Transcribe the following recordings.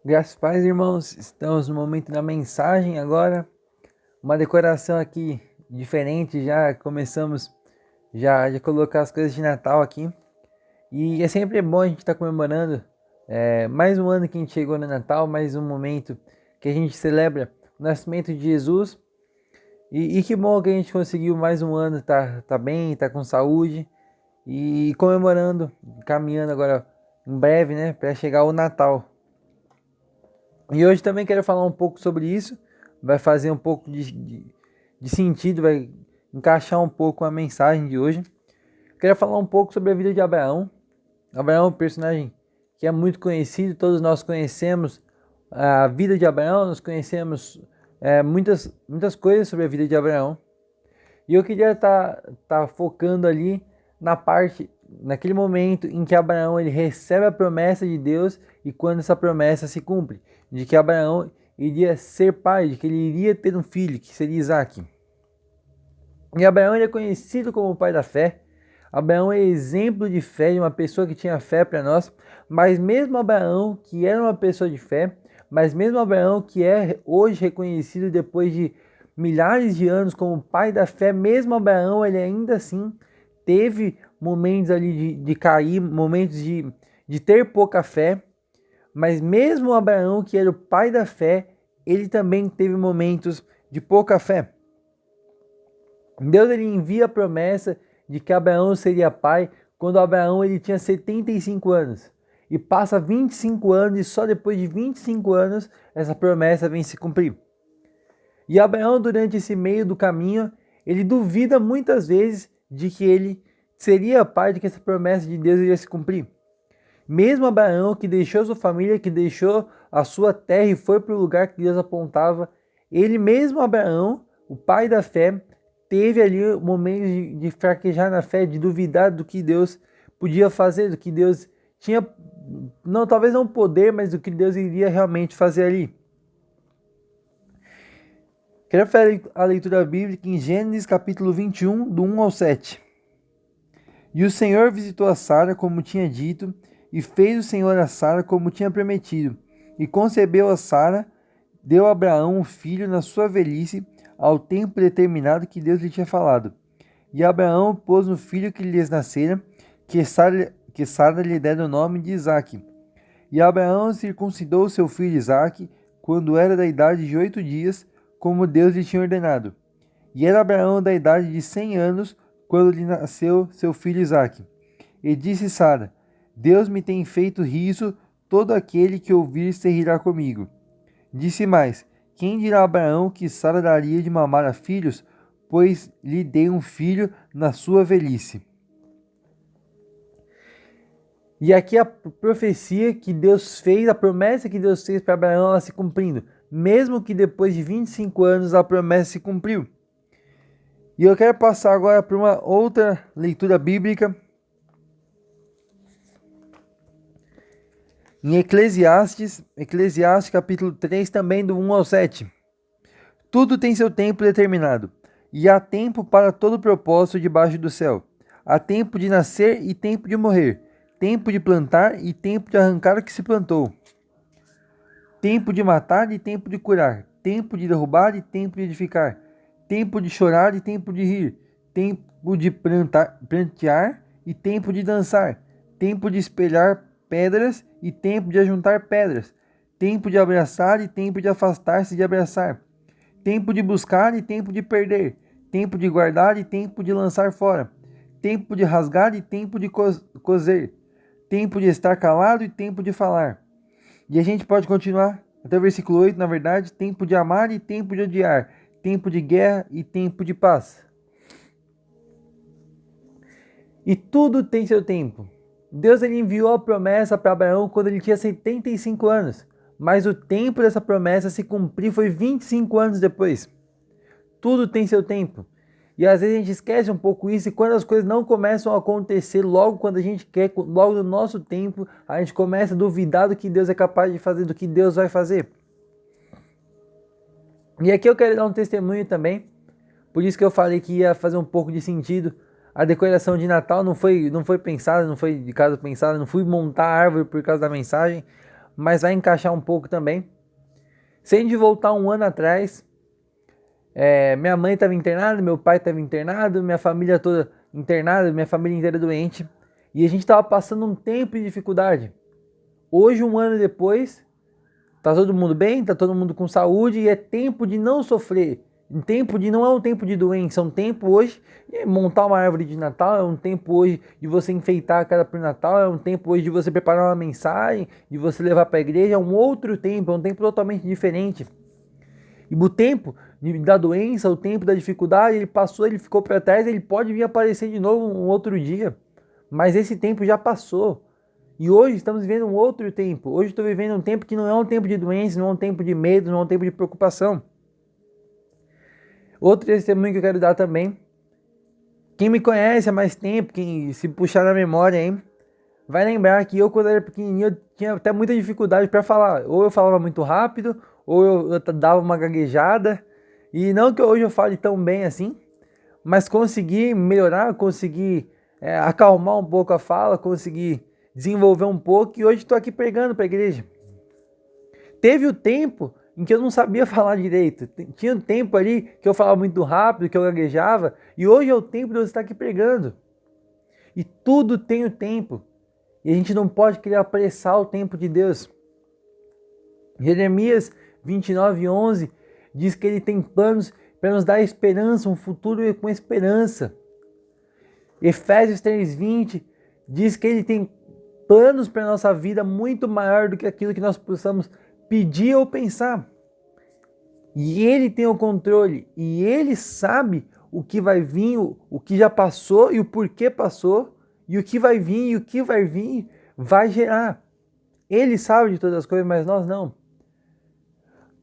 Graças a paz, irmãos. Estamos no momento da mensagem agora. Uma decoração aqui diferente. Já começamos já colocar as coisas de Natal aqui. E é sempre bom a gente estar comemorando mais um ano que a gente chegou no Natal, mais um momento que a gente celebra o nascimento de Jesus. E que bom que a gente conseguiu mais um ano tá bem, tá com saúde e comemorando, caminhando agora em breve, né, para chegar o Natal. E hoje também quero falar um pouco sobre isso. Vai fazer um pouco de sentido, vai encaixar um pouco a mensagem de hoje. Quero falar um pouco sobre a vida de Abraão. Abraão é um personagem que é muito conhecido, todos nós conhecemos a vida de Abraão, nós conhecemos muitas coisas sobre a vida de Abraão. E eu queria tá focando ali naquele momento em que Abraão ele recebe a promessa de Deus e quando essa promessa se cumpre, de que Abraão iria ser pai, de que ele iria ter um filho, que seria Isaque. E Abraão ele é conhecido como o pai da fé. Abraão é exemplo de fé, de uma pessoa que tinha fé para nós, mas mesmo Abraão, que era uma pessoa de fé, mas mesmo Abraão, que é hoje reconhecido depois de milhares de anos como pai da fé, mesmo Abraão, ele ainda assim teve momentos ali de cair, momentos de ter pouca fé, mas mesmo Abraão, que era o pai da fé, ele também teve momentos de pouca fé. Deus ele envia a promessa de que Abraão seria pai quando Abraão ele tinha 75 anos. E passa 25 anos e só depois de 25 anos essa promessa vem se cumprir. E Abraão, durante esse meio do caminho, ele duvida muitas vezes de que ele seria pai, de que essa promessa de Deus iria se cumprir. Mesmo Abraão, que deixou sua família, que deixou a sua terra e foi para o lugar que Deus apontava, ele mesmo, Abraão, o pai da fé, teve ali momentos de fraquejar na fé, de duvidar do que Deus podia fazer, do que Deus tinha, não, talvez não poder, mas do que Deus iria realmente fazer ali. Quero fazer a leitura bíblica em Gênesis capítulo 21, do 1 ao 7. E o Senhor visitou a Sara como tinha dito, e fez o Senhor a Sara como tinha prometido. E concebeu a Sara, deu a Abraão um filho na sua velhice, ao tempo determinado que Deus lhe tinha falado. E Abraão pôs no filho que lhes nascera, que Sara lhe dera o nome de Isaque. E Abraão circuncidou seu filho Isaque, quando era da idade de 8 dias, como Deus lhe tinha ordenado. E era Abraão da idade de 100 anos, quando lhe nasceu seu filho Isaque. E disse Sara: Deus me tem feito riso, todo aquele que ouvir se rirá comigo. Disse mais: Quem dirá a Abraão que Sara daria de mamar a filhos, pois lhe dei um filho na sua velhice? E aqui a profecia que Deus fez, a promessa que Deus fez para Abraão, ela se cumprindo. Mesmo que depois de 25 anos a promessa se cumpriu. E eu quero passar agora para uma outra leitura bíblica. Em Eclesiastes capítulo 3, também do 1 ao 7. Tudo tem seu tempo determinado, e há tempo para todo propósito debaixo do céu. Há tempo de nascer e tempo de morrer, tempo de plantar e tempo de arrancar o que se plantou. Tempo de matar e tempo de curar, tempo de derrubar e tempo de edificar, tempo de chorar e tempo de rir, tempo de prantear e tempo de dançar, tempo de espelhar pedras e tempo de ajuntar pedras, tempo de abraçar e tempo de afastar-se de abraçar, tempo de buscar e tempo de perder, tempo de guardar e tempo de lançar fora, tempo de rasgar e tempo de coser, tempo de estar calado e tempo de falar. E a gente pode continuar até o versículo 8, na verdade, tempo de amar e tempo de odiar, tempo de guerra e tempo de paz. E tudo tem seu tempo. Deus ele enviou a promessa para Abraão quando ele tinha 75 anos, mas o tempo dessa promessa se cumprir foi 25 anos depois. Tudo tem seu tempo. E às vezes a gente esquece um pouco isso, e quando as coisas não começam a acontecer logo quando a gente quer, logo no nosso tempo, a gente começa a duvidar do que Deus é capaz de fazer, do que Deus vai fazer. E aqui eu quero dar um testemunho também, por isso que eu falei que ia fazer um pouco de sentido. A decoração de Natal não foi pensada, não foi de casa pensada, não fui montar a árvore por causa da mensagem, mas vai encaixar um pouco também. Se a gente voltar um ano atrás, minha mãe estava internada, meu pai estava internado, minha família toda internada, minha família inteira doente, e a gente estava passando um tempo de dificuldade. Hoje, um ano depois, tá todo mundo bem, tá todo mundo com saúde e é tempo de não sofrer. Não é um tempo de doença, é um tempo hoje de montar uma árvore de Natal, é um tempo hoje de você enfeitar a casa para o Natal, é um tempo hoje de você preparar uma mensagem, de você levar para a igreja, é um outro tempo, é um tempo totalmente diferente. E o tempo da doença, o tempo da dificuldade, ele passou, ele ficou para trás, ele pode vir aparecer de novo um outro dia, mas esse tempo já passou. E hoje estamos vivendo um outro tempo. Hoje estou vivendo um tempo que não é um tempo de doença, não é um tempo de medo, não é um tempo de preocupação. Outro testemunho que eu quero dar também. Quem me conhece há mais tempo, quem se puxar na memória, hein, vai lembrar que eu, quando era pequenininho, eu tinha até muita dificuldade para falar. Ou eu falava muito rápido, ou eu dava uma gaguejada. E não que hoje eu fale tão bem assim, mas consegui melhorar, consegui acalmar um pouco a fala, consegui desenvolver um pouco, e hoje estou aqui pregando para a igreja. Teve o tempo em que eu não sabia falar direito, tinha um tempo ali que eu falava muito rápido, que eu gaguejava, e hoje é o tempo de eu estar aqui pregando. E tudo tem o tempo, e a gente não pode querer apressar o tempo de Deus. Jeremias 29:11 diz que ele tem planos para nos dar esperança, um futuro com esperança. Efésios 3:20 diz que ele tem planos para a nossa vida muito maior do que aquilo que nós possamos pedir ou pensar. E ele tem o controle, e ele sabe o que vai vir, o que já passou e o porquê passou, e o que vai vir e o que vai vir vai gerar. Ele sabe de todas as coisas, mas nós não.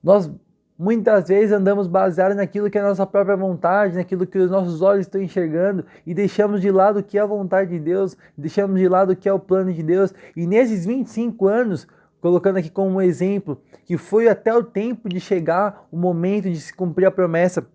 Nós muitas vezes andamos baseados naquilo que é a nossa própria vontade, naquilo que os nossos olhos estão enxergando, e deixamos de lado o que é a vontade de Deus, deixamos de lado o que é o plano de Deus. E nesses 25 anos, colocando aqui como um exemplo, que foi até o tempo de chegar o momento de se cumprir a promessa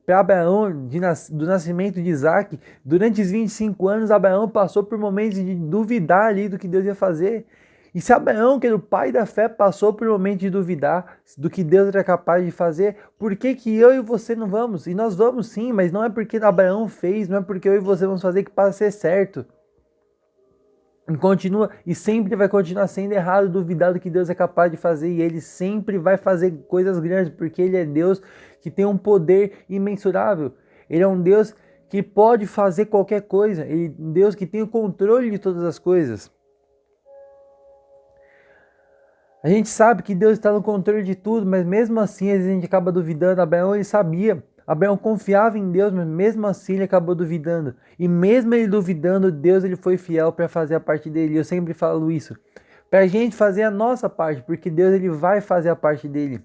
para Abraão do nascimento de Isaac, durante os 25 anos, Abraão passou por momentos de duvidar ali do que Deus ia fazer. E se Abraão, que era o pai da fé, passou por um momento de duvidar do que Deus era capaz de fazer, por que que eu e você não vamos? E nós vamos sim, mas não é porque Abraão fez, não é porque eu e você vamos fazer que passa a ser certo. E continua, e sempre vai continuar sendo errado duvidar do que Deus é capaz de fazer, e Ele sempre vai fazer coisas grandes, porque Ele é Deus que tem um poder imensurável. Ele é um Deus que pode fazer qualquer coisa, Ele é um Deus que tem o controle de todas as coisas. A gente sabe que Deus está no controle de tudo, mas mesmo assim a gente acaba duvidando. Abraão, ele sabia, Abraão confiava em Deus, mas mesmo assim ele acabou duvidando. E mesmo ele duvidando, Deus ele foi fiel para fazer a parte dele. Eu sempre falo isso, para a gente fazer a nossa parte, porque Deus ele vai fazer a parte dele.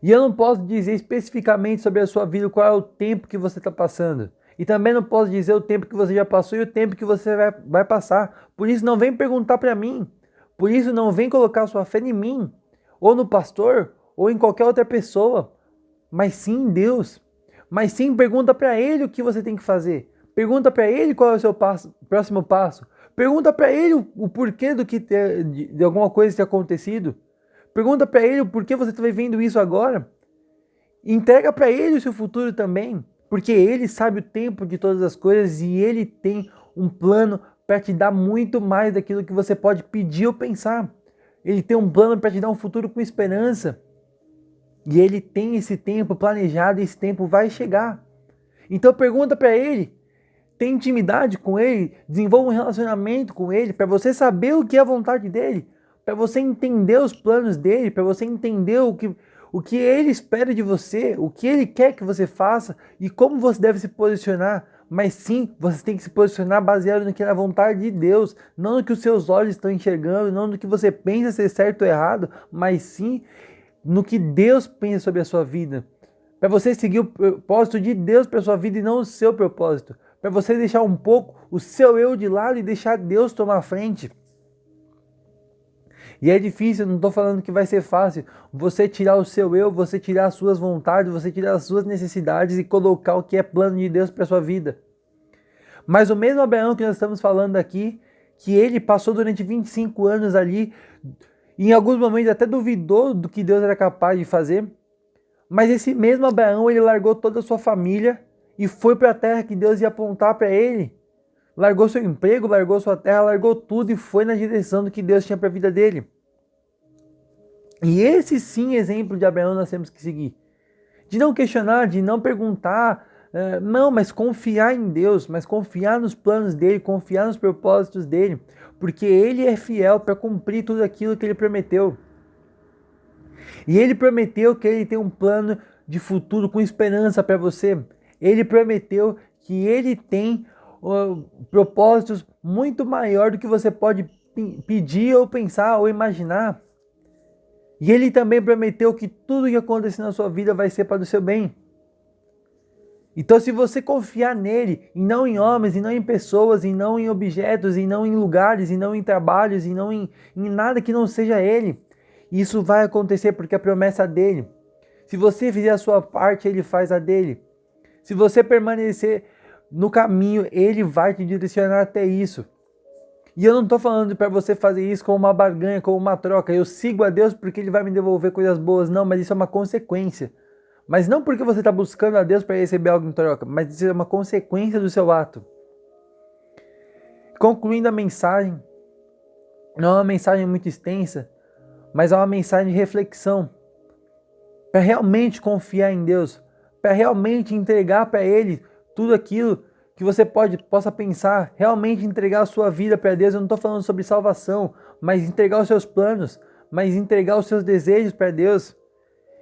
E eu não posso dizer especificamente sobre a sua vida qual é o tempo que você está passando. E também não posso dizer o tempo que você já passou e o tempo que você vai passar. Por isso não vem perguntar para mim. Por isso não vem colocar sua fé em mim, ou no pastor, ou em qualquer outra pessoa, mas sim em Deus. Mas sim pergunta para Ele o que você tem que fazer. Pergunta para Ele qual é o seu próximo passo. Pergunta para Ele o porquê de alguma coisa ter acontecido. Pergunta para Ele o porquê você está vivendo isso agora. Entrega para Ele o seu futuro também, porque Ele sabe o tempo de todas as coisas e Ele tem um plano para te dar muito mais daquilo que você pode pedir ou pensar. Ele tem um plano para te dar um futuro com esperança. E Ele tem esse tempo planejado e esse tempo vai chegar. Então pergunta para Ele, tem intimidade com Ele, desenvolva um relacionamento com Ele, para você saber o que é a vontade dEle, para você entender os planos dEle, para você entender o que Ele espera de você, o que Ele quer que você faça e como você deve se posicionar. Mas sim, você tem que se posicionar baseado no que é a vontade de Deus, não no que os seus olhos estão enxergando, não no que você pensa ser certo ou errado, mas sim no que Deus pensa sobre a sua vida. Para você seguir o propósito de Deus para a sua vida e não o seu propósito. Para você deixar um pouco o seu eu de lado e deixar Deus tomar a frente. E é difícil, não estou falando que vai ser fácil, você tirar o seu eu, você tirar as suas vontades, você tirar as suas necessidades e colocar o que é plano de Deus para a sua vida. Mas o mesmo Abraão que nós estamos falando aqui, que ele passou durante 25 anos ali, e em alguns momentos até duvidou do que Deus era capaz de fazer. Mas esse mesmo Abraão, ele largou toda a sua família e foi para a terra que Deus ia apontar para ele. Largou seu emprego, largou sua terra, largou tudo e foi na direção do que Deus tinha para a vida dele. E esse sim exemplo de Abraão nós temos que seguir. De não questionar, de não perguntar, não, mas confiar em Deus, mas confiar nos planos dele, confiar nos propósitos dele, porque ele é fiel para cumprir tudo aquilo que ele prometeu. E ele prometeu que ele tem um plano de futuro com esperança para você. Ele prometeu que ele tem propósitos muito maior do que você pode pedir ou pensar ou imaginar. E ele também prometeu que tudo que acontecer na sua vida vai ser para o seu bem. Então, se você confiar nele, e não em homens, e não em pessoas, e não em objetos, e não em lugares, e não em trabalhos, e não em nada que não seja ele, isso vai acontecer porque a promessa é dele. Se você fizer a sua parte, ele faz a dele. Se você permanecer no caminho, ele vai te direcionar até isso. E eu não estou falando para você fazer isso como uma barganha, como uma troca. Eu sigo a Deus porque ele vai me devolver coisas boas. Não, mas isso é uma consequência. Mas não porque você está buscando a Deus para receber algo em troca, mas isso é uma consequência do seu ato. Concluindo a mensagem, não é uma mensagem muito extensa, mas é uma mensagem de reflexão. Para realmente confiar em Deus, para realmente entregar para Ele tudo aquilo que você possa pensar, realmente entregar a sua vida para Deus. Eu não estou falando sobre salvação, mas entregar os seus planos, mas entregar os seus desejos para Deus.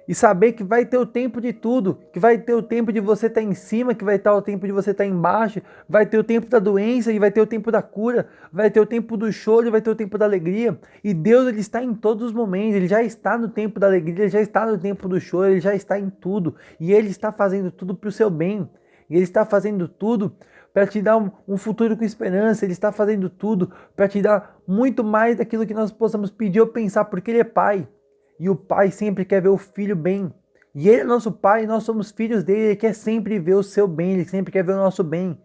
E saber que vai ter o tempo de tudo, que vai ter o tempo de você estar em cima, que vai ter o tempo de você estar embaixo, vai ter o tempo da doença e vai ter o tempo da cura, vai ter o tempo do choro e vai ter o tempo da alegria. E Deus, ele está em todos os momentos, ele já está no tempo da alegria, ele já está no tempo do choro, ele já está em tudo. E ele está fazendo tudo para o seu bem. E ele está fazendo tudo para te dar um futuro com esperança, ele está fazendo tudo para te dar muito mais daquilo que nós possamos pedir ou pensar, porque ele é Pai. E o pai sempre quer ver o filho bem. E ele é nosso pai, e nós somos filhos dele, ele quer sempre ver o seu bem, ele sempre quer ver o nosso bem.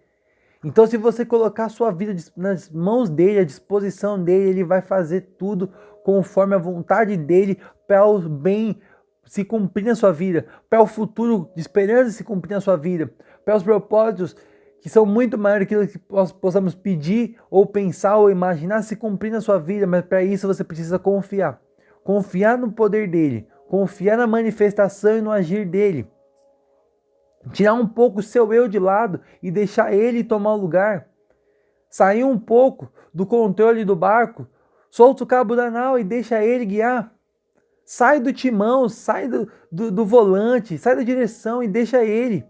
Então, se você colocar a sua vida nas mãos dele, à disposição dele, ele vai fazer tudo conforme a vontade dele, para o bem se cumprir na sua vida, para o futuro de esperança se cumprir na sua vida, para os propósitos que são muito maiores do que nós possamos pedir, ou pensar, ou imaginar se cumprir na sua vida. Mas para isso você precisa confiar. Confiar no poder dele, confiar na manifestação e no agir dele. Tirar um pouco o seu eu de lado e deixar ele tomar o lugar. Sair um pouco do controle do barco, solta o cabo da nau e deixa ele guiar. Sai do timão, sai do volante, sai da direção e deixa ele.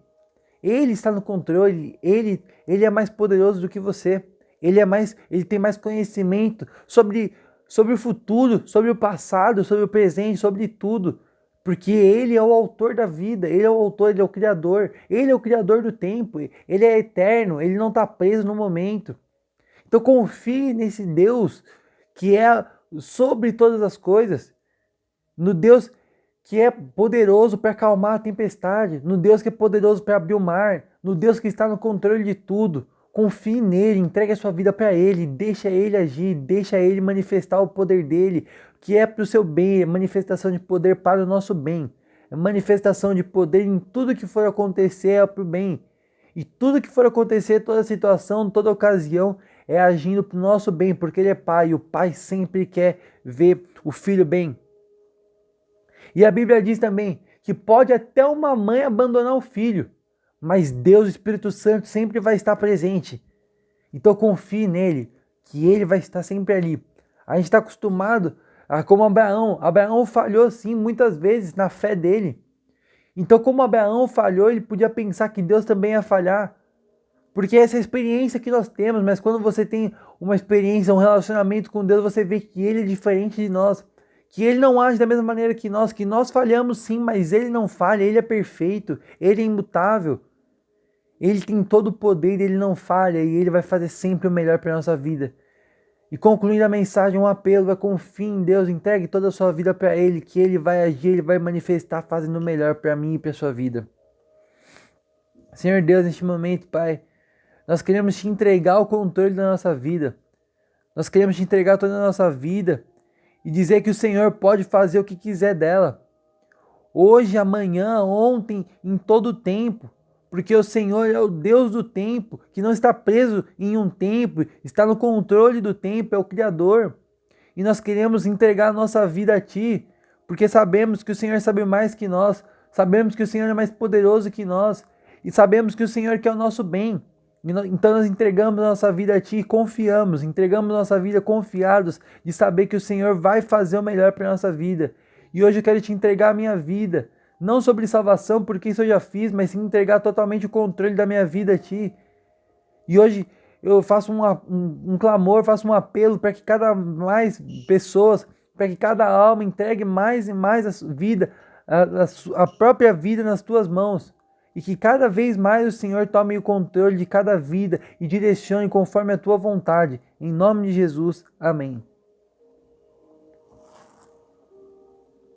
Ele está no controle, ele é mais poderoso do que você. Ele tem mais conhecimento sobre o futuro, sobre o passado, sobre o presente, sobre tudo. Porque ele é o autor da vida, ele é o autor, ele é o criador do tempo, ele é eterno, ele não está preso no momento. Então confie nesse Deus que é sobre todas as coisas, no Deus que é poderoso para acalmar a tempestade, no Deus que é poderoso para abrir o mar, no Deus que está no controle de tudo. Confie nele, entregue a sua vida para ele, deixa ele agir, deixa ele manifestar o poder dele, que é para o seu bem, é manifestação de poder para o nosso bem, é manifestação de poder em tudo que for acontecer é para o bem. E tudo que for acontecer, toda situação, toda ocasião, é agindo para o nosso bem, porque ele é pai, e o pai sempre quer ver o filho bem. E a Bíblia diz também que pode até uma mãe abandonar o filho, mas Deus, o Espírito Santo, sempre vai estar presente. Então confie nele, que ele vai estar sempre ali. A gente está acostumado a como Abraão. Abraão falhou sim muitas vezes na fé dele. Então como Abraão falhou, ele podia pensar que Deus também ia falhar. Porque essa é a experiência que nós temos, mas quando você tem uma experiência, um relacionamento com Deus, você vê que ele é diferente de nós. Que ele não age da mesma maneira que nós falhamos sim, mas ele não falha, ele é perfeito, ele é imutável. Ele tem todo o poder, ele não falha e ele vai fazer sempre o melhor para a nossa vida. E concluindo a mensagem, um apelo, confie em Deus, entregue toda a sua vida para ele, que ele vai agir, ele vai manifestar fazendo o melhor para mim e para a sua vida. Senhor Deus, neste momento, Pai, nós queremos te entregar o controle da nossa vida. Nós queremos te entregar toda a nossa vida e dizer que o Senhor pode fazer o que quiser dela. Hoje, amanhã, ontem, em todo o tempo. Porque o Senhor é o Deus do tempo, que não está preso em um tempo, está no controle do tempo, é o Criador. E nós queremos entregar a nossa vida a Ti, porque sabemos que o Senhor sabe mais que nós, sabemos que o Senhor é mais poderoso que nós, e sabemos que o Senhor quer o nosso bem. Então nós entregamos a nossa vida a Ti e confiamos, entregamos a nossa vida confiados de saber que o Senhor vai fazer o melhor para a nossa vida. E hoje eu quero te entregar a minha vida, não sobre salvação, porque isso eu já fiz, mas sim entregar totalmente o controle da minha vida a Ti. E hoje eu faço um clamor, faço um apelo para que cada mais pessoas, para que cada alma entregue mais e mais a vida, a própria vida nas Tuas mãos. E que cada vez mais o Senhor tome o controle de cada vida e direcione conforme a Tua vontade. Em nome de Jesus, amém.